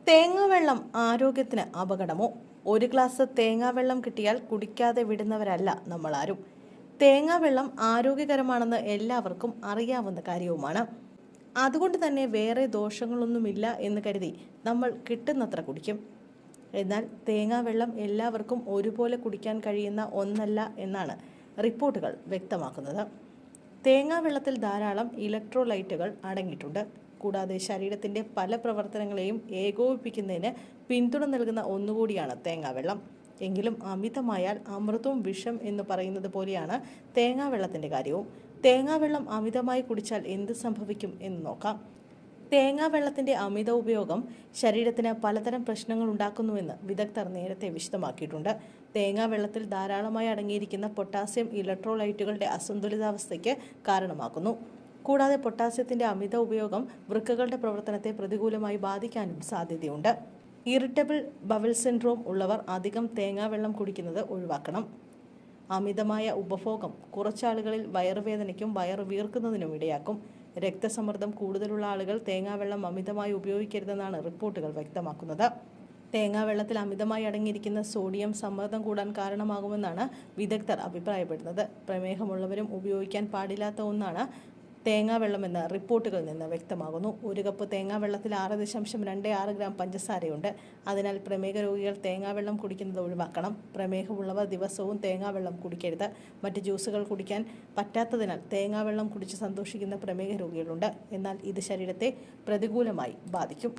തേങ്ങാവെള്ളം ആരോഗ്യത്തിന് അപകടമോ? ഒരു ഗ്ലാസ് തേങ്ങാവെള്ളം കിട്ടിയാൽ കുടിക്കാതെ വിടുന്നവരല്ല നമ്മളാരും. തേങ്ങാവെള്ളം ആരോഗ്യകരമാണെന്ന് എല്ലാവർക്കും അറിയാവുന്ന കാര്യവുമാണ്. അതുകൊണ്ട് തന്നെ വേറെ ദോഷങ്ങളൊന്നുമില്ല എന്ന് കരുതി നമ്മൾ കിട്ടുന്നത്ര കുടിക്കും. എന്നാൽ തേങ്ങാവെള്ളം എല്ലാവർക്കും ഒരുപോലെ കുടിക്കാൻ കഴിയുന്ന ഒന്നല്ല എന്നാണ് റിപ്പോർട്ടുകൾ വ്യക്തമാക്കുന്നത്. തേങ്ങാവെള്ളത്തിൽ ധാരാളം ഇലക്ട്രോലൈറ്റുകൾ അടങ്ങിയിട്ടുണ്ട്. കൂടാതെ ശരീരത്തിൻ്റെ പല പ്രവർത്തനങ്ങളെയും ഏകോപിപ്പിക്കുന്നതിന് പിന്തുണ നൽകുന്ന ഒന്നുകൂടിയാണ് തേങ്ങാവെള്ളം. എങ്കിലും അമിതമായാൽ അമൃതവും വിഷം എന്ന് പറയുന്നത് പോലെയാണ് തേങ്ങാവെള്ളത്തിൻ്റെ കാര്യവും. തേങ്ങാവെള്ളം അമിതമായി കുടിച്ചാൽ എന്ത് സംഭവിക്കും എന്ന് നോക്കാം. തേങ്ങാവെള്ളത്തിൻ്റെ അമിത ഉപയോഗം ശരീരത്തിന് പലതരം പ്രശ്നങ്ങൾ ഉണ്ടാക്കുന്നുവെന്ന് വിദഗ്ധർ നേരത്തെ വിശദമാക്കിയിട്ടുണ്ട്. തേങ്ങാവെള്ളത്തിൽ ധാരാളമായി അടങ്ങിയിരിക്കുന്ന പൊട്ടാസ്യം ഇലക്ട്രോലൈറ്റുകളുടെ അസന്തുലിതാവസ്ഥയ്ക്ക് കാരണമാക്കുന്നു. കൂടാതെ പൊട്ടാസ്യത്തിൻ്റെ അമിത ഉപയോഗം വൃക്കകളുടെ പ്രവർത്തനത്തെ പ്രതികൂലമായി ബാധിക്കാനും സാധ്യതയുണ്ട്. ഇറിറ്റബിൾ ബവൽ സിൻഡ്രോം ഉള്ളവർ അധികം തേങ്ങാവെള്ളം കുടിക്കുന്നത് ഒഴിവാക്കണം. അമിതമായ ഉപഭോഗം കുറച്ചാളുകളിൽ വയറുവേദനയ്ക്കും വയറ് വീർക്കുന്നതിനും ഇടയാക്കും. രക്തസമ്മർദ്ദം കൂടുതലുള്ള ആളുകൾ തേങ്ങാവെള്ളം അമിതമായി ഉപയോഗിക്കരുതെന്നാണ് റിപ്പോർട്ടുകൾ വ്യക്തമാക്കുന്നത്. തേങ്ങാവെള്ളത്തിൽ അമിതമായി അടങ്ങിയിരിക്കുന്ന സോഡിയം സമ്മർദ്ദം കൂടാൻ കാരണമാകുമെന്നാണ് വിദഗ്ധർ അഭിപ്രായപ്പെടുന്നത്. പ്രമേഹമുള്ളവരും ഉപയോഗിക്കാൻ പാടില്ലാത്ത ഒന്നാണ് തേങ്ങാവെള്ളമെന്ന് റിപ്പോർട്ടുകളിൽ നിന്ന് വ്യക്തമാകുന്നു. ഒരു കപ്പ് തേങ്ങാവെള്ളത്തിൽ 6.26 ഗ്രാം പഞ്ചസാരയുണ്ട്. അതിനാൽ പ്രമേഹ രോഗികൾ തേങ്ങാവെള്ളം കുടിക്കുന്നത് ഒഴിവാക്കണം. പ്രമേഹമുള്ളവർ ദിവസവും തേങ്ങാവെള്ളം കുടിക്കരുത്. മറ്റ് ജ്യൂസുകൾ കുടിക്കാൻ പറ്റാത്തതിനാൽ തേങ്ങാവെള്ളം കുടിച്ച് സന്തോഷിക്കുന്ന പ്രമേഹ രോഗികളുണ്ട്. എന്നാൽ ഇത് ശരീരത്തെ പ്രതികൂലമായി ബാധിക്കും.